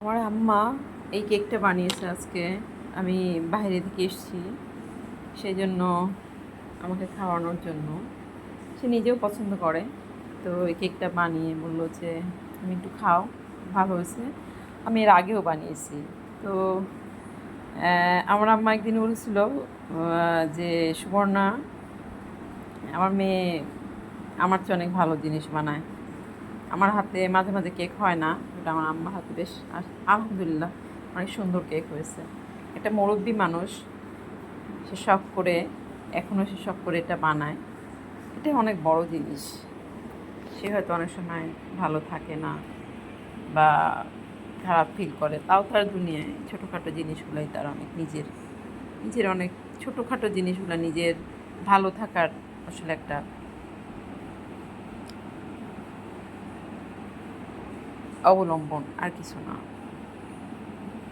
আমার আম্মা এই কেকটা বানিয়েছে আজকে। আমি বাইরে থেকে এসেছি, সেই জন্য আমাকে খাওয়ানোর জন্য। সে নিজেও পছন্দ করে, তো এই কেকটা বানিয়ে বললো যে তুমি একটু খাও, ভালো হয়েছে। আমি এর আগেও বানিয়েছি। তো আমার আম্মা একদিন বলেছিল যে সুবর্ণা, আমার মেয়ে আমার চেয়ে অনেক ভালো জিনিস বানায়। আমার হাতে মাঝে মাঝে কেক হয় না, এটা আমার আম্মার হাতে বেশ আলহামদুলিল্লাহ অনেক সুন্দর কেক হয়েছে। একটা মুরব্বী মানুষ, সে শখ করে, এখনও সে শখ করে এটা বানায়। এটা অনেক বড় জিনিস। সে হয়তো অনেক সময় ভালো থাকে না বা খারাপ ফিল করে, তাও তার দুনিয়ায় ছোটোখাটো জিনিসগুলোই তার অনেক নিজের নিজের অনেক ছোটোখাটো জিনিসগুলো নিজের ভালো থাকার আসলে একটা অবলম্বন, আর কিছু না।